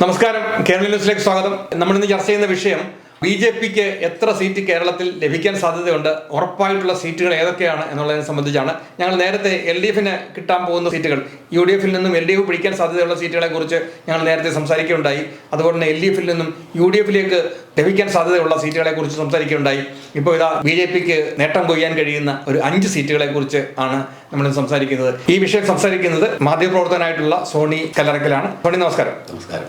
നമസ്കാരം, കേരള ന്യൂസിലേക്ക് സ്വാഗതം. നമ്മളിന്ന് ചർച്ച ചെയ്യുന്ന വിഷയം ബി.ജെ.പിക്ക് എത്ര സീറ്റ് കേരളത്തിൽ ലഭിക്കാൻ സാധ്യതയുണ്ട്, ഉറപ്പായിട്ടുള്ള സീറ്റുകൾ ഏതൊക്കെയാണ് എന്നുള്ളതിനെ സംബന്ധിച്ചാണ്. ഞങ്ങൾ നേരത്തെ LDFന് കിട്ടാൻ പോകുന്ന സീറ്റുകൾ, UDFിൽ നിന്നും LDF പിടിക്കാൻ സാധ്യതയുള്ള സീറ്റുകളെ കുറിച്ച് ഞങ്ങൾ നേരത്തെ സംസാരിക്കുകയുണ്ടായി. അതുപോലെ തന്നെ LDFിൽ നിന്നും UDFിലേക്ക് ലഭിക്കാൻ സാധ്യതയുള്ള സീറ്റുകളെ കുറിച്ച് സംസാരിക്കുകയുണ്ടായി. ഇപ്പോൾ ഇതാ ബി.ജെ.പിക്ക് നേട്ടം കൊയ്യാൻ കഴിയുന്ന ഒരു 5 സീറ്റുകളെ കുറിച്ച് ആണ് നമ്മൾ സംസാരിക്കുന്നത്. ഈ വിഷയം സംസാരിക്കുന്നത് മാധ്യമപ്രവർത്തകനായിട്ടുള്ള സോണി കല്ലറക്കലാണ്. സോണി, നമസ്കാരം.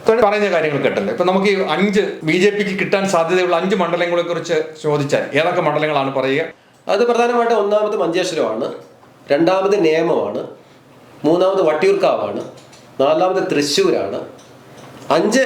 സോണി പറയുന്ന കാര്യങ്ങൾ കേട്ടല്ലോ. ഇപ്പൊ നമുക്ക് ഈ 5 ബി.ജെ.പിക്ക് കിട്ടാൻ സാധ്യതയുള്ള 5 മണ്ഡലങ്ങളെ കുറിച്ച് ചോദിച്ചാൽ ഏതൊക്കെ മണ്ഡലങ്ങളാണ് പറയുക? അത് പ്രധാനമായിട്ട് ഒന്നാമത് മഞ്ചേശ്വരമാണ്, രണ്ടാമത് നേമമാണ്, മൂന്നാമത് വട്ടിയൂർക്കാവാണ്, നാലാമത് തൃശ്ശൂരാണ്, 5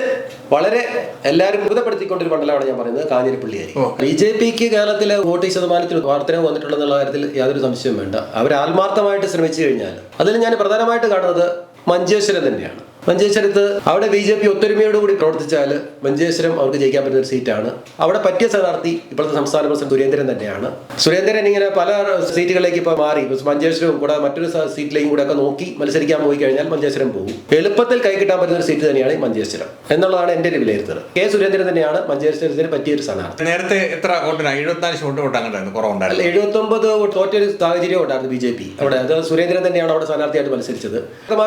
വളരെ എല്ലാവരും അത്ഭുതപ്പെടുത്തിക്കൊണ്ടൊരു മണ്ഡലമാണ് ഞാൻ പറയുന്നത് കാഞ്ഞിരപ്പള്ളിയായിരിക്കും. ബി.ജെ.പിക്ക് കേരളത്തിലെ വോട്ട് ശതമാനത്തിൽ വർധനവ് വന്നിട്ടുണ്ടെന്നുള്ള കാര്യത്തിൽ യാതൊരു സംശയവും വേണ്ട. അവർ ആത്മാർത്ഥമായിട്ട് ശ്രമിച്ചു കഴിഞ്ഞാൽ അതിൽ ഞാൻ പ്രധാനമായിട്ട് കാണുന്നത് മഞ്ചേശ്വരം തന്നെയാണ്. മഞ്ചേശ്വരത്ത് അവിടെ ബി.ജെ.പി ഒത്തൊരുമയോടുകൂടി പ്രവർത്തിച്ചാൽ മഞ്ചേശ്വരം അവർക്ക് ജയിക്കാൻ പറ്റുന്ന ഒരു സീറ്റാണ്. അവിടെ പറ്റിയ സ്ഥാനാർത്ഥി ഇപ്പോഴത്തെ സംസ്ഥാന പ്രസിഡന്റ് സുരേന്ദ്രൻ തന്നെയാണ്. സുരേന്ദ്രൻ ഇങ്ങനെ പല സീറ്റുകളിലേക്ക് ഇപ്പോൾ മാറി, മഞ്ചേശ്വരവും കൂടെ മറ്റൊരു സീറ്റിലേക്കും കൂടെ ഒക്കെ നോക്കി മത്സരിക്കാൻ പോയി കഴിഞ്ഞാൽ മഞ്ചേശ്വരം പോകും. എളുപ്പത്തിൽ കൈ കിട്ടാൻ പറ്റുന്ന ഒരു സീറ്റ് തന്നെയാണ് ഈ മഞ്ചേശ്വരം എന്നുള്ളതാണ് എന്റെ ഒരു വിലയിരുത്തൽ. കെ സുരേന്ദ്രൻ തന്നെയാണ് മഞ്ചേശ്വരത്തിന് പറ്റിയൊരു സ്ഥാനാർത്ഥി. നേരത്തെ എത്ര വോട്ടിനാണ്? 74 വോട്ട് അങ്ങനെ കുറവുണ്ടായിരുന്നു. 79 തോറ്റൊരു സാഹചര്യം ഉണ്ടായിരുന്നു ബി.ജെ.പി അവിടെ. അത് സുരേന്ദ്രൻ തന്നെയാണ് അവിടെ സ്ഥാനാർത്ഥിയായിട്ട് മത്സരിച്ചത്.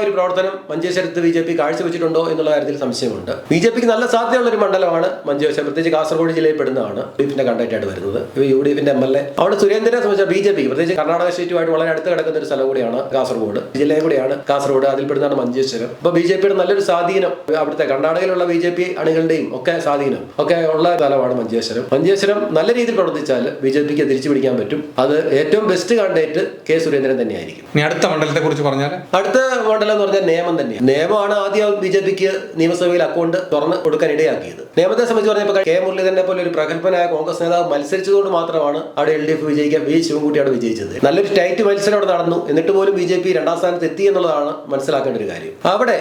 ഒരു പ്രവർത്തനം മഞ്ചേശ്വരത്ത് ബി.ജെ.പി കാഴ്ചവെച്ചിട്ടുണ്ടോ എന്നുള്ള കാര്യത്തിൽ സംശയമുണ്ട്. ബി.ജെ.പിക്ക് നല്ല സാധ്യതയുള്ള ഒരു മണ്ഡലമാണ് മഞ്ചേശ്വരം, പ്രത്യേകിച്ച് കാസർഗോഡ് ജില്ലയിൽ പെടുന്നതാണ്. UDFിന്റെ കണ്ടക്റ്റായിട്ട് വരുന്നത് UDFിന്റെ MLA അവിടെ സുരേന്ദ്രനെ സംബന്ധിച്ച ബി.ജെ.പി പ്രത്യേകിച്ച് കർണാടക സ്റ്റേറ്റുമായിട്ട് വളരെ അടുത്ത് കിടക്കുന്ന ഒരു സ്ഥലം കൂടിയാണ് കാസർഗോഡ്, ജില്ലയും കൂടിയാണ് കാസർഗോഡ്, അതിൽപ്പെടുന്നതാണ് മഞ്ചേശ്വരം. അപ്പൊ ബി.ജെ.പിയുടെ നല്ലൊരു സ്വാധീനം, അവിടുത്തെ കർണാടകയിലുള്ള ബി.ജെ.പി അണികളുടെയും ഒക്കെ സ്വാധീനം ഒക്കെ ഉള്ള സ്ഥലമാണ് മഞ്ചേശ്വരം. മഞ്ചേശ്വരം നല്ല രീതിയിൽ പ്രവർത്തിച്ചാൽ ബി.ജെ.പിക്ക് തിരിച്ചു പിടിക്കാൻ പറ്റും. അത് ഏറ്റവും ബെസ്റ്റ് കാൻഡിഡേറ്റ് കെ സുരേന്ദ്രൻ തന്നെയായിരിക്കും. ഇനി അടുത്ത മണ്ഡലത്തെ കുറിച്ച് പറഞ്ഞാൽ, അടുത്ത മണ്ഡലം എന്ന് പറഞ്ഞാൽ നേമം തന്നെയാണ്. നേമമാണ് ആദ്യം ബി.ജെ.പിക്ക് നിയമസഭയിൽ അക്കൗണ്ട് തുറന്ന് കൊടുക്കാൻ ഇടയാക്കിയത്. നേമത്തെ സംബന്ധിച്ച് പറഞ്ഞപ്പോൾ കെ മുരളീധരനെ പോലെ ഒരു പ്രഗത്ഭനായ കോൺഗ്രസ് നേതാവ് മത്സരിച്ചതുകൊണ്ട് മാത്രമാണ് അവിടെ LDF വിജയിക്കാൻ ശിവൻകുട്ടി അവിടെ വിജയിച്ചത്. നല്ലൊരു ടൈറ്റ് മത്സരം അവിടെ നടന്നു. എന്നിട്ട് പോലും ബി.ജെ.പി 2ാം സ്ഥാനത്ത് എത്തി എന്നുള്ളതാണ് മനസ്സിലാക്കേണ്ട ഒരു കാര്യം. അവിടെ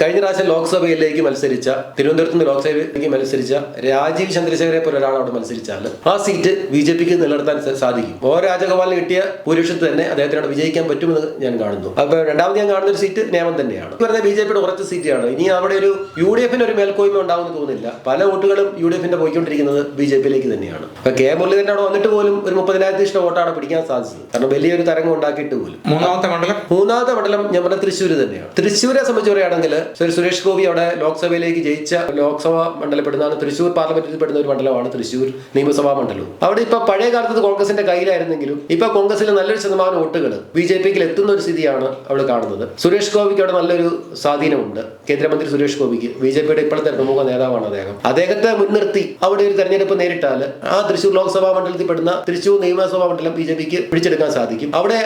കഴിഞ്ഞ പ്രാവശ്യം ലോക്സഭയിലേക്ക് മത്സരിച്ച, തിരുവനന്തപുരത്ത് നിന്ന് ലോക്സഭയിലേക്ക് മത്സരിച്ച രാജീവ് ചന്ദ്രശേഖരെ പോലെ ഒരാൾ അവിടെ മത്സരിച്ചാൽ ആ സീറ്റ് ബി.ജെ.പിക്ക് നിലനിർത്താൻ സാധിക്കും. രാജഗോപാലിന് കിട്ടിയ ഭൂരിപക്ഷത്തിൽ തന്നെ അദ്ദേഹത്തിനോട് വിജയിക്കാൻ പറ്റുമെന്ന് ഞാൻ കാണുന്നു. അപ്പൊ രണ്ടാമത് ഞാൻ കാണുന്ന ഒരു സീറ്റ് നേമം തന്നെയാണ്. പറഞ്ഞാൽ ബി.ജെ.പിയുടെ കുറച്ച് സീറ്റാണ്. ഇനി അവിടെ ഒരു UDFിന് ഒരു മേൽക്കോയ്മ ഉണ്ടാവുമെന്ന് തോന്നുന്നില്ല. പല വോട്ടുകളും UDFിന്റെ പോയിക്കൊണ്ടിരിക്കുന്നത് ബി.ജെ.പിയിലേക്ക് തന്നെയാണ്. അപ്പൊ കെ മുരളീധരൻ അവിടെ വന്നിട്ട് പോലും ഒരു 30,000 ഇഷ്ടം വോട്ടാണ് പിടിക്കാൻ സാധിച്ചത്. കാരണം വലിയൊരു തരംഗം ഉണ്ടാക്കിയിട്ട് പോലും. മൂന്നാമത്തെ മണ്ഡലം ഞാൻ പറഞ്ഞ തൃശ്ശൂർ തന്നെയാണ്. തൃശ്ശൂരെ സംബന്ധിച്ച് പറയുകയാണെങ്കിൽ സുരേഷ് ഗോപി അവിടെ ലോക്സഭയിലേക്ക് ജയിച്ച ലോക്സഭാ മണ്ഡലപ്പെടുന്നതാണ്. തൃശ്ശൂർ പാർലമെന്റിൽ പെടുന്ന ഒരു മണ്ഡലമാണ് തൃശ്ശൂർ നിയമസഭാ മണ്ഡലവും. അവിടെ ഇപ്പൊ പഴയ കാലത്ത് കോൺഗ്രസിന്റെ കയ്യിലായിരുന്നെങ്കിലും ഇപ്പൊ കോൺഗ്രസിൽ നല്ലൊരു ശതമാനം വോട്ടുകൾ ബി.ജെ.പിക്ക് എത്തുന്ന ഒരു സ്ഥിതിയാണ് അവിടെ കാണുന്നത്. സുരേഷ് ഗോപിക്ക് അവിടെ നല്ലൊരു സ്വാധീനമുണ്ട്. കേന്ദ്രമന്ത്രി സുരേഷ് ഗോപിക്ക്, ബി.ജെ.പിയുടെ ഇപ്പോഴത്തെ പ്രമുഖ നേതാവാണ് അദ്ദേഹം. അദ്ദേഹത്തെ മുൻനിർത്തി അവിടെ ഒരു തെരഞ്ഞെടുപ്പ് നേരിട്ടാൽ ആ തൃശ്ശൂർ ലോക്സഭാ മണ്ഡലത്തിൽ പെടുന്ന തൃശ്ശൂർ നിയമസഭാ മണ്ഡലം ബി.ജെ.പിക്ക് പിടിച്ചെടുക്കാൻ സാധിക്കും. അവിടെ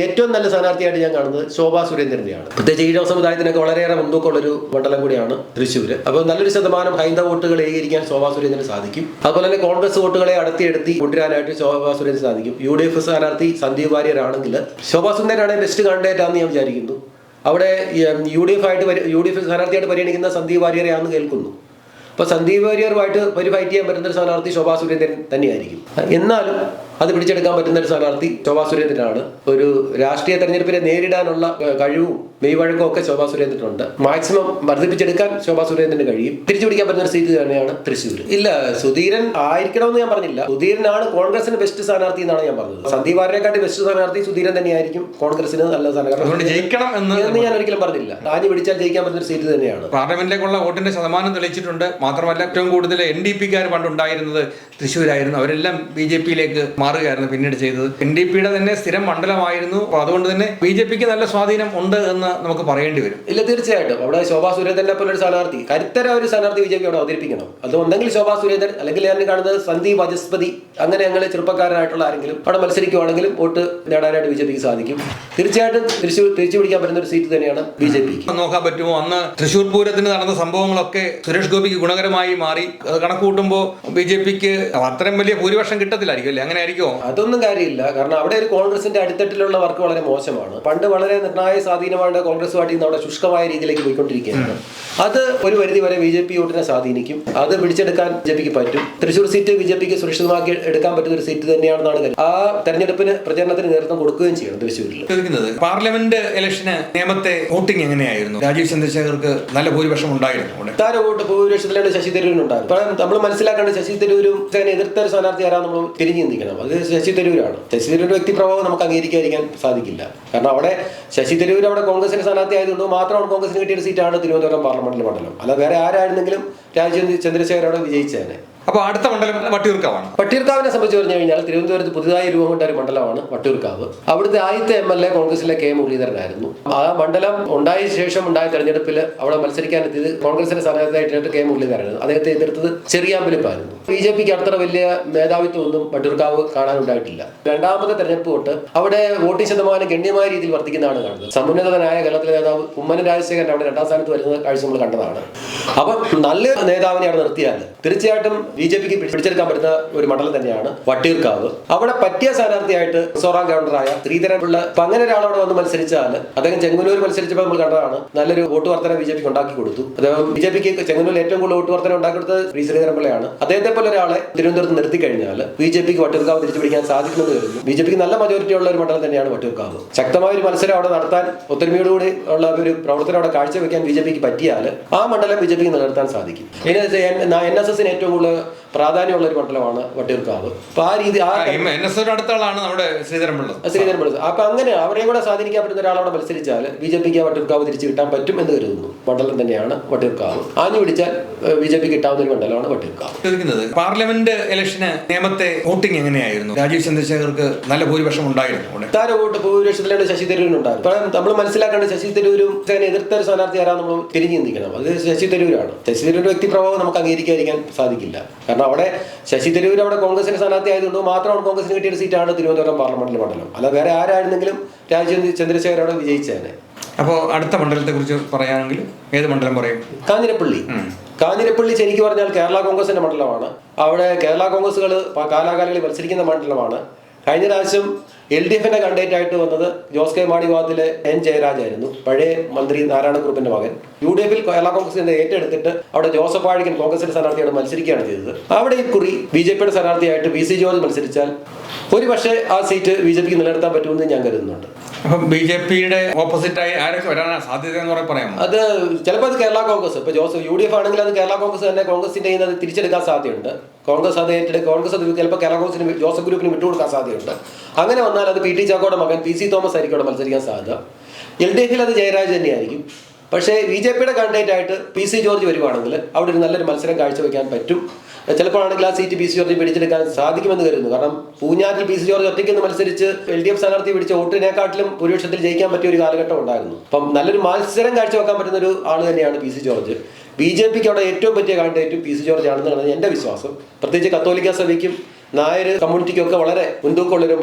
ഏറ്റവും നല്ല സ്ഥാനാർത്ഥിയായിട്ട് ഞാൻ കാണുന്നത് ശോഭാ സുരേന്ദ്രനെയാണ്. പ്രത്യേകിച്ച് ഈഴവ സമുദായത്തിനൊക്കെ വളരെയേറെ മുൻതൂക്കമുള്ളൊരു മണ്ഡലം കൂടിയാണ് തൃശ്ശൂര്. അപ്പോൾ നല്ലൊരു ശതമാനം ഹൈന്ദവ വോട്ടുകൾ ഏകീകരിക്കാൻ ശോഭാ സുരേന്ദ്രന് സാധിക്കും. അതുപോലെ തന്നെ കോൺഗ്രസ് വോട്ടുകളെ അടർത്തി കൊണ്ടുവരാനായിട്ട് ശോഭാ സുരേന്ദ്രൻ സാധിക്കും. UDF സ്ഥാനാർത്ഥി സന്ദീപ് വാര്യർ ആണെങ്കിൽ ശോഭാ സുരേന്ദ്രനാണ് ബെസ്റ്റ് കാൻഡിഡേറ്റ് ആണെന്ന് ഞാൻ വിചാരിക്കുന്നു. അവിടെ UDF സ്ഥാനാർത്ഥിയായിട്ട് പരിഗണിക്കുന്ന സന്ദീപ് വാര്യരെയാണെന്ന് കേൾക്കുന്നു. അപ്പോൾ സന്ദീപ് വാര്യറുമായിട്ട് ഫൈറ്റ് ചെയ്യാൻ പറ്റുന്ന ഒരു സ്ഥാനാർത്ഥി ശോഭാ സുരേന്ദ്രൻ തന്നെയായിരിക്കും. എന്നാലും അത് പിടിച്ചെടുക്കാൻ പറ്റുന്ന ഒരു സ്ഥാനാർത്ഥി ശോഭാ സുരേന്ദ്രനാണ്. ഒരു രാഷ്ട്രീയ തെരഞ്ഞെടുപ്പിനെ നേരിടാനുള്ള കഴിവും മെയ്വഴക്കവും ഒക്കെ ശോഭാ സുരേന്ദ്രനുണ്ട്. മാക്സിമം വർദ്ധിപ്പിച്ചെടുക്കാൻ ശോഭാ സുരേന്ദ്രന് കഴിയും. തിരിച്ചു പിടിക്കാൻ പറ്റുന്ന ഒരു സീറ്റ് തന്നെയാണ് തൃശ്ശൂർ. ഇല്ല, സുധീരൻ ആയിരിക്കണമെന്ന് ഞാൻ പറഞ്ഞില്ല. സുധീരനാണ് കോൺഗ്രസിന് ബെസ്റ്റ് സ്ഥാനാർത്ഥി എന്നാണ് ഞാൻ പറഞ്ഞത്. സന്ദീപ് വാര്യരെക്കാട്ടി ബെസ്റ്റ് സ്ഥാനാർത്ഥി സുധീരൻ തന്നെയായിരിക്കും കോൺഗ്രസിന് നല്ല സ്ഥാനാർത്ഥി. ജയിക്കണം എന്ന് ഞാൻ ഒരിക്കലും പറഞ്ഞില്ല. ആഞ്ഞു പിടിച്ചാൽ ജയിക്കാൻ പറ്റുന്ന ഒരു സീറ്റ് തന്നെയാണ്. പാർലമെന്റിലേക്കുള്ള വോട്ടിന്റെ ശതമാനം തെളിയിച്ചിട്ടുണ്ട്. മാത്രമല്ല ഏറ്റവും കൂടുതൽ NDPക്കാർ പണ്ടുണ്ടായിരുന്നത് തൃശ്ശൂരായിരുന്നു. അവരെല്ലാം ബി.ജെ.പിയിലേക്ക് മാറുകയായിരുന്നു പിന്നീട് ചെയ്തത്. NDPയുടെ തന്നെ സ്ഥിരം മണ്ഡലമായിരുന്നു. അതുകൊണ്ട് തന്നെ ബി.ജെ.പിക്ക് നല്ല സ്വാധീനം ഉണ്ട് എന്ന് നമുക്ക് പറയേണ്ടി വരും. ഇല്ല, തീർച്ചയായിട്ടും അവിടെ ശോഭാ സുരേന്ദ്രനെ പോലെ ഒരു സ്ഥാനാർത്ഥി, കരുത്തര ഒരു സ്ഥാനാർത്ഥി ബി.ജെ.പി അവിടെ അവതരിപ്പിക്കണം. അത് ഒന്നെങ്കിൽ ശോഭാ സുരേന്ദ്രൻ, അല്ലെങ്കിൽ ഞാൻ കാണുന്നത് സന്ദീപ് വചസ്പതി, അങ്ങനെ ഞങ്ങൾ ചെറുപ്പക്കാരനായിട്ടുള്ള ആരെങ്കിലും അവിടെ മത്സരിക്കുവാണെങ്കിലും വോട്ട് നേടാനായിട്ട് ബി.ജെ.പിക്ക് സാധിക്കും. തീർച്ചയായിട്ടും തിരിച്ചു പിടിക്കാൻ പറ്റുന്ന ഒരു സീറ്റ് തന്നെയാണ് ബി.ജെ.പിക്ക്. നോക്കാൻ പറ്റുമോ? അന്ന് തൃശ്ശൂർ പൂരത്തിന് നടന്ന സംഭവങ്ങളൊക്കെ സുരേഷ് ഗോപിക്ക് ഗുണകരമായി മാറി. അത് കണക്ക് കൂട്ടുമ്പോൾ ബി.ജെ.പിക്ക് അത്രയും വലിയ ഭൂരിപക്ഷം കിട്ടത്തില്ലായിരിക്കും അല്ലേ? അങ്ങനെ ആയിരിക്കും. കാര്യമായിരിക്കുമോ? അതൊന്നും കാര്യമില്ല. കാരണം അവിടെ ഒരു കോൺഗ്രസിന്റെ അടിത്തട്ടിലുള്ള വർക്ക് വളരെ മോശമാണ്. പണ്ട് വളരെ നിർണായക സ്വാധീനമാണ് കോൺഗ്രസ് പാർട്ടി അവിടെ ശുഷ്കമായ രീതിയിലേക്ക് പോയിക്കൊണ്ടിരിക്കുകയാണ്. അത് ഒരു പരിധി വരെ BJP വോട്ടിനെ സ്വാധീനിക്കും. അത് പിടിച്ചെടുക്കാൻ BJPക്ക് പറ്റും. തൃശ്ശൂർ സീറ്റ് BJPക്ക് സുരക്ഷിതമാക്കി എടുക്കാൻ പറ്റുന്ന ഒരു സീറ്റ് തന്നെയാണെന്നാണ് കരുതുന്നത്. ആ തെരഞ്ഞെടുപ്പിന് പ്രചരണത്തിന് നേതൃത്വം കൊടുക്കുകയും ചെയ്യണം തൃശ്ശൂരിൽ. പാർലമെന്റ് ഇലക്ഷന് നേമത്തെ വോട്ടിംഗ് എങ്ങനെയായിരുന്നു? രാജീവ് ചന്ദ്രശേഖർക്ക് നല്ല ഭൂരിപക്ഷം ഉണ്ടായിരുന്നു. താര വോട്ട് ഭൂരിപക്ഷത്തിലാണ് ശശി തരൂരിനുണ്ടായിരുന്നു. നമ്മൾ മനസ്സിലാക്കേണ്ട ശശി തരൂരും എതിർത്ത ഒരു സ്ഥാനാർത്ഥി ആരാ നമ്മൾ തിരിഞ്ഞു ചിന്തിക്കണം. അത് ശശി തരൂരാണ്. ശശി തരൂരിന്റെ വ്യക്തിപ്രഭാവം നമുക്ക് അംഗീകരിക്കാതിരിക്കാൻ സാധിക്കില്ല. കാരണം അവിടെ ശശി തരൂർ അവിടെ കോൺഗ്രസിന്റെ സ്ഥാനാർത്ഥി ആയതുകൊണ്ട് മാത്രമാണ് കോൺഗ്രസിന് കിട്ടിയ ഒരു സീറ്റാണ് തിരുവനന്തപുരം പാർലമെന്റ് മണ്ഡലം. അല്ല വേറെ ആരായിരുന്നെങ്കിലും രാജീവ് ചന്ദ്രശേഖർ അവിടെ വിജയിച്ചേനെ. അപ്പൊ അടുത്ത മണ്ഡലം വട്ടിയൂർക്കാവാണ്. വട്ടിയൂർക്കാവിനെ സംബന്ധിച്ച് പറഞ്ഞു കഴിഞ്ഞാൽ തിരുവനന്തപുരത്ത് പുതുതായി രൂപം കൊണ്ട ഒരു മണ്ഡലമാണ് വട്ടിയൂർക്കാവ്. അവിടുത്തെ ആദ്യത്തെ MLA കോൺഗ്രസിലെ K മുരളീധരനായിരുന്നു. ആ മണ്ഡലം ഉണ്ടായ ശേഷം ഉണ്ടായ തെരഞ്ഞെടുപ്പിൽ അവിടെ മത്സരിക്കാനെത്തിയത് കോൺഗ്രസിന്റെ സ്ഥാനാർത്ഥിയായിട്ട് K മുരളീധരനായിരുന്നു. അദ്ദേഹത്തെ എതിർത്തത് ചെറിയാമ്പലിപ്പായിരുന്നു. BJPക്ക് അത്ര വലിയ മേധാവിത്വമൊന്നും വട്ടിയൂർക്കാവ് കാണാനുണ്ടായിട്ടില്ല. രണ്ടാമത്തെ തെരഞ്ഞെടുപ്പ് തൊട്ട് അവിടെ വോട്ടിംഗ് ശതമാനം ഗണ്യമായ രീതിയിൽ വർദ്ധിക്കുന്നതാണ് കാണുന്നത്. സമുന്നതനായ കേരളത്തിലെ നേതാവ് കുമ്മനം രാജശേഖരൻ അവിടെ രണ്ടാം സ്ഥാനത്ത് വരുന്ന കാഴ്ച നമ്മൾ കണ്ടതാണ്. അപ്പം നല്ല നേതാവിനെ അവിടെ നിർത്തിയാൽ തീർച്ചയായിട്ടും BJPക്ക് പിടിച്ചെടുക്കാൻ പറ്റുന്ന ഒരു മണ്ഡലം തന്നെയാണ് വട്ടിയൂർക്കാവ്. അവിടെ പറ്റിയ സ്ഥാനാർത്ഥിയായിട്ട് മിസോറാം ഗവർണറായ ശ്രീധരൻപിള്ള അങ്ങനെ ഒരാളോട് വന്ന് മത്സരിച്ചാൽ അദ്ദേഹം ചെങ്ങന്നൂർ മത്സരിച്ചപ്പോൾ നമ്മൾ കണ്ടതാണ്. നല്ലൊരു വോട്ട് വർധന BJPക്ക് ഉണ്ടാക്കി കൊടുത്തു. അദ്ദേഹം BJPക്ക് ചെങ്ങന്നൂരിൽ ഏറ്റവും കൂടുതൽ വോട്ട് വർധന ഉണ്ടാക്കി കൊടുത്തത് ശ്രീധരൻപിള്ളയാണ്. അദ്ദേഹത്തെ പോലെ ഒരാളെ തിരുവനന്തപുരത്ത് നിർത്തി കഴിഞ്ഞാൽ BJPക്ക് വട്ടിയൂർക്കാവ് തിരിച്ചു പിടിക്കാൻ സാധിക്കുമെന്ന് കരുതുന്നു. BJPക്ക് നല്ല മജോറിറ്റി ഉള്ള ഒരു മണ്ഡലം തന്നെയാണ് വട്ടിയൂർക്കാവ്. ശക്തമായ ഒരു മത്സരം അവിടെ നടത്താൻ ഒത്തൊരുമയോടുകൂടി ഉള്ള ഒരു പ്രവർത്തനം അവിടെ കാഴ്ചവെക്കാൻ BJPക്ക് പറ്റിയാൽ ആ മണ്ഡലം BJPക്ക് നിലനിർത്താൻ സാധിക്കും. NSSന് ഏറ്റവും കൂടുതൽ പ്രാധാന്യമുള്ള ഒരു മണ്ഡലമാണ് വട്ടിയൂർക്കാവ്. അപ്പൊ ആ രീതി അടുത്താണ് നമ്മുടെ ശ്രീധരൻപിള്ള. അപ്പൊ അങ്ങനെ അവരെയും കൂടെ സ്വാധീനിക്കാൻ പറ്റുന്ന ഒരാളവിടെ മത്സരിച്ചാൽ BJPക്ക് വട്ടിയൂർക്കാവ് തിരിച്ചു കിട്ടാൻ പറ്റും എന്ന് കരുതുന്നു. മണ്ഡലം തന്നെയാണ് വട്ടിയൂർക്കാവ്. ആഞ്ഞു പിടിച്ചാൽ BJPക്ക് കിട്ടാവുന്ന ഒരു മണ്ഡലമാണ് വട്ടിയൂർക്കാവ്. പാർലമെന്റ് ഇലക്ഷന് നേമത്തെ വോട്ടിംഗ് എങ്ങനെയായിരുന്നു? രാജീവ് ചന്ദ്രശേഖർക്ക് നല്ല ഭൂരിപക്ഷം ഉണ്ടായിരുന്നു. താര വോട്ട് ഭൂരിപക്ഷത്തിലാണ് ശശി തരൂരിനുണ്ടായിരുന്നു. നമ്മൾ മനസ്സിലാക്കേണ്ട ശശി തരൂരും എതിർത്ത ഒരു സ്ഥാനാർത്ഥി ആരാ നമ്മൾ തിരിഞ്ഞു ചിന്തിക്കണം. അത് ശശി തരൂരാണ്. ശശി തരൂരിന്റെ വ്യക്തിപ്രഭാവം നമുക്ക് അംഗീകരിക്കാതിരിക്കാൻ സാധിക്കില്ല. കാരണം അവിടെ ശശി തരൂർ അവിടെ കോൺഗ്രസിന്റെ സ്ഥാനാർത്ഥി ആയതുകൊണ്ട് മാത്രമാണ് കോൺഗ്രസിന് കിട്ടിയ ഒരു സീറ്റാണ് തിരുവനന്തപുരം പാർലമെന്റ് മണ്ഡലം. അല്ല വേറെ ആരായിരുന്നെങ്കിലും രാജീവ് ചന്ദ്രശേഖർ അവിടെ വിജയിച്ചേനെ. അപ്പോൾ അടുത്ത മണ്ഡലത്തെ കുറിച്ച് പറയുകയാണെങ്കിൽ ഏത് മണ്ഡലം പറയും? കാഞ്ഞിരപ്പള്ളി ശരിക്കും പറഞ്ഞാൽ കേരള കോൺഗ്രസിന്റെ മണ്ഡലമാണ്. അവിടെ കേരള കോൺഗ്രസുകൾ കാലാകാലങ്ങളിൽ മത്സരിക്കുന്ന മണ്ഡലമാണ്. കഴിഞ്ഞ പ്രാവശ്യം LDFന്റെ കണ്ടേറ്റ് ആയിട്ട് വന്നത് ജോസ് കെ മാണി വിഭാഗത്തിലെ N ജയരാജായിരുന്നു, പഴയ മന്ത്രി നാരായണക്കുറുപ്പിന്റെ മകൻ. UDFൽ കേരള കോൺഗ്രസിന്റെ ഏറ്റെടുത്തിട്ട് അവിടെ ജോസഫ് ആഴിക്കൻ കോൺഗ്രസിന്റെ സ്ഥാനാർത്ഥിയോട് മത്സരിക്കുകയാണ് ചെയ്തത്. അവിടെ ഇക്കുറി BJPയുടെ സ്ഥാനാർത്ഥിയായിട്ട് PC ജോർജ് മത്സരിച്ചാൽ ഒരു പക്ഷേ ആ സീറ്റ് BJPക്ക് നിലനിർത്താൻ പറ്റുമെന്ന് ഞാൻ കരുതുന്നുണ്ട്. അപ്പം BJPയുടെ ഓപ്പോസിറ്റായി ആരൊക്കെ വരാനാണ് സാധ്യത എന്ന് പറയാമോ? അത് ചിലപ്പോൾ അത് കേരള കോൺഗ്രസ്, ഇപ്പൊ UDF ആണെങ്കിൽ അത് കേരള കോൺഗ്രസ് തന്നെ കോൺഗ്രസിന്റെ അത് തിരിച്ചെടുക്കാൻ സാധ്യതയുണ്ട്. കോൺഗ്രസ് അത് കോൺഗ്രസ് അത് ചിലപ്പോൾ കേരള കോൺഗ്രസിന് ജോസഫ് ഗ്രൂപ്പിന് വിട്ടുകൊടുക്കാൻ സാധ്യതയുണ്ട്. അങ്ങനെ വന്നാൽ അത് PT ചാക്കോയുടെ മകൻ PC തോമസ് ആയിരിക്കും അവിടെ മത്സരിക്കാൻ സാധ്യത. LDFൽ അത് ജയരാജ് തന്നെയായിരിക്കും. പക്ഷേ BJPയുടെ കാൻഡിഡേറ്റ് ആയിട്ട് PC ജോർജ് വരുവാണെങ്കിൽ അവിടെ ഒരു നല്ലൊരു മത്സരം കാഴ്ചവെക്കാൻ പറ്റും. ചിലപ്പോഴാണെങ്കിൽ ആ സീറ്റ് PC ജോർജ് പിടിച്ചെടുക്കാൻ സാധിക്കുമെന്ന് കരുതുന്നു. കാരണം പൂഞ്ഞാറ്റിൽ PC ജോർജ് ഒറ്റയ്ക്ക് മത്സരിച്ച് LDF സ്ഥാനാർത്ഥി പിടിച്ച വോട്ടിനെക്കാട്ടിലും ഭൂരിപക്ഷത്തിൽ ജയിക്കാൻ പറ്റിയ ഒരു കാലഘട്ടം ഉണ്ടായിരുന്നു. അപ്പം നല്ലൊരു മത്സരം കാഴ്ചവെക്കാൻ പറ്റുന്ന ഒരു ആൾ തന്നെയാണ് PC ജോർജ്. BJPക്ക് അവിടെ ഏറ്റവും പറ്റിയ കാൻഡിഡേറ്റും PC ജോർജ് ആണെന്നാണ് എൻ്റെ വിശ്വാസം. പ്രത്യേകിച്ച് കത്തോലിക്ക സഭയ്ക്കും നായർ കമ്മ്യൂണിറ്റിക്കും ഒക്കെ വളരെ മുൻതൂക്കമുള്ളൊരു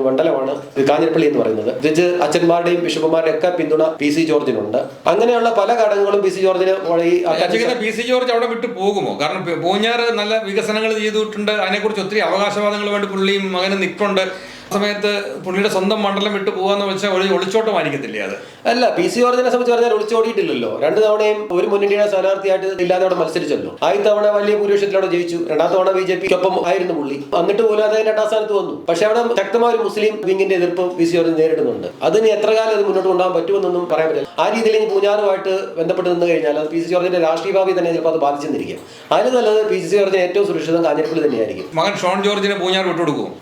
മണ്ഡലമാണ് കാഞ്ഞിരപ്പള്ളി എന്ന് പറയുന്നത്. ജഡ്ജ് അച്ഛന്മാരുടെയും ബിഷപ്പുമാരുടെയും ഒക്കെ പിന്തുണ PC ജോർജിനുണ്ട്. അങ്ങനെയുള്ള പല ഘടകങ്ങളും PC ജോർജിന് PC ജോർജ് അവിടെ വിട്ടു പോകുമോ? കാരണം പൂഞ്ഞാറ് നല്ല വികസനങ്ങൾ ചെയ്തിട്ടുണ്ട്, അതിനെക്കുറിച്ച് ഒത്തിരി അവകാശവാദങ്ങൾ വേണ്ടി പുള്ളിയും മകനും നിൽക്കുന്നുണ്ട്. സമയത്ത് പുള്ളിയുടെ സ്വന്തം മണ്ഡലം വിട്ടു പോകാന്ന് വെച്ചാൽ ഒളിച്ചോട്ടമായിരിക്കത്തില്ലേ അത്? അല്ല, PC ജോർജിനെ സംബന്ധിച്ച് പറഞ്ഞാൽ ഒളിച്ചോടിയിട്ടില്ലല്ലോ. 2 തവണയും ഒരു മുന്നണിയുടെ സ്ഥാനാർത്ഥിയായിട്ട് ഇല്ലാതെ അവിടെ മത്സരിച്ചല്ലോ. ആദ്യ തവണ വലിയ ഭൂരിപക്ഷത്തിലൂടെ ജയിച്ചു, 2ാം തവണ BJPക്കൊപ്പം ആയിരുന്നു പുള്ളി. എന്നിട്ട് പോലും അദ്ദേഹം 2ാം സ്ഥാനത്ത് വന്നു. പക്ഷെ അവിടെ ശക്തമായ ഒരു മുസ്ലിം വിങ്ങിന്റെ എതിർപ്പ് PC ജോർജ് നേരിടുന്നുണ്ട്. അതിന് എത്ര കാലം അത് മുന്നോട്ട് കൊണ്ടുപോകാൻ പറ്റുമെന്നൊന്നും പറയാൻ പറ്റില്ല. ആ രീതിയിൽ പൂഞ്ഞാറുമായിട്ട് ബന്ധപ്പെട്ട് നിന്ന് കഴിഞ്ഞാൽ അത് PC ജോർജിന്റെ രാഷ്ട്രീയ ഭാവി തന്നെ ചിലപ്പോൾ അത് ബാധിച്ചെന്നിരിക്കും. അതിന് നല്ലത് PC ജോർജിന് ഏറ്റവും സുരക്ഷിതം കാഞ്ഞിരപ്പള്ളി തന്നെയായിരിക്കും. മകൻ ഷോൺ ജോർജിനെ പൂഞ്ഞാർ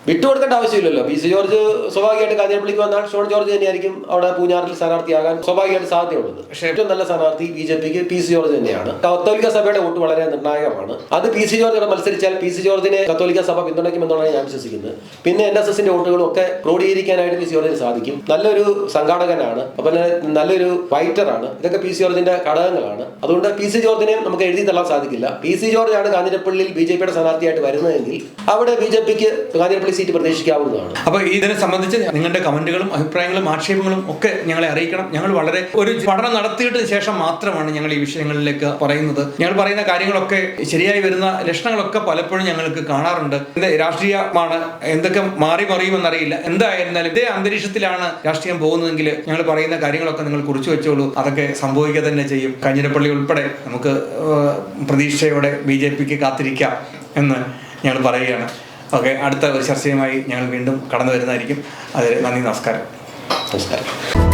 വിട്ടുകൊടുക്കേണ്ട ആവശ്യമില്ലല്ലോ. PC ജോർജ് സ്വാഭാവികമായിട്ട് കാഞ്ഞിരപ്പള്ളിക്ക് വന്നാൽ ഷോൺ ജോർജ് തന്നെയായിരിക്കും അവിടെ പൂഞ്ഞാറിൽ സ്ഥാനാർത്ഥിയാകാൻ സ്വാഭാവികമായിട്ട് സാധ്യതയുള്ളത്. പക്ഷേ ഏറ്റവും നല്ല സ്ഥാനാർത്ഥി BJPക്ക് PC ജോർജ് തന്നെയാണ്. കത്തോലിക്ക സഭയുടെ വോട്ട് വളരെ നിർണായകമാണ്. അത് PC ജോർജ് അവിടെ മത്സരിച്ചാൽ PC ജോർജിനെ കത്തോലിക്ക സഭ പിന്തുണയ്ക്കുമെന്നാണ് ഞാൻ വിശ്വസിക്കുന്നത്. പിന്നെ NSSന്റെ വോട്ടുകളും ഒക്കെ ക്രോഡീകരിക്കാനായിട്ട് PC ജോർജിന് സാധിക്കും. നല്ലൊരു സംഘാടകനാണ്, അതുപോലെ നല്ലൊരു ഫൈറ്ററാണ്. ഇതൊക്കെ PC ജോർജിന്റെ ഘടകങ്ങളാണ്. അതുകൊണ്ട് PC ജോർജിനെ നമുക്ക് എഴുതി തള്ളാൻ സാധിക്കില്ല. PC ജോർജാണ് കാഞ്ഞിരപ്പള്ളിയിൽ BJPയുടെ സ്ഥാനാർത്ഥിയായിട്ട് വരുന്നതെങ്കിൽ അവിടെ BJPക്ക് കാഞ്ഞിരപ്പള്ളി സീറ്റ് പ്രതീക്ഷിക്കാവുന്നതാണ്. അപ്പോൾ ഇതിനെ സംബന്ധിച്ച് നിങ്ങളുടെ കമന്റുകളും അഭിപ്രായങ്ങളും ആക്ഷേപങ്ങളും ഒക്കെ ഞങ്ങളെ അറിയിക്കണം. ഞങ്ങൾ വളരെ ഒരു പഠനം നടത്തിയിട്ട് ശേഷം മാത്രമാണ് ഞങ്ങൾ ഈ വിഷയങ്ങളിലേക്ക് പറയുന്നത്. ഞങ്ങൾ പറയുന്ന കാര്യങ്ങളൊക്കെ ശരിയായി വരുന്ന ലക്ഷണങ്ങളൊക്കെ പലപ്പോഴും ഞങ്ങൾക്ക് കാണാറുണ്ട്. രാഷ്ട്രീയമാണ്, എന്തൊക്കെ മാറി മറിയുമെന്നറിയില്ല. എന്തായിരുന്നാലും ഇതേ അന്തരീക്ഷത്തിലാണ് രാഷ്ട്രീയം പോകുന്നതെങ്കിൽ ഞങ്ങൾ പറയുന്ന കാര്യങ്ങളൊക്കെ നിങ്ങൾ കുറിച്ചു വെച്ചോളൂ. അതൊക്കെ സംഭവിക്കുക തന്നെ ചെയ്യും. കാഞ്ഞിരപ്പള്ളി ഉൾപ്പെടെ നമുക്ക് പ്രതീക്ഷയോടെ BJPക്ക് കാത്തിരിക്കാം എന്ന് ഞങ്ങൾ പറയുകയാണ്. ഓക്കെ, അടുത്ത ഒരു ചർച്ചയുമായി ഞങ്ങൾ വീണ്ടും കടന്നു വരുന്നതായിരിക്കും. അതിൽ നന്ദി, നമസ്കാരം.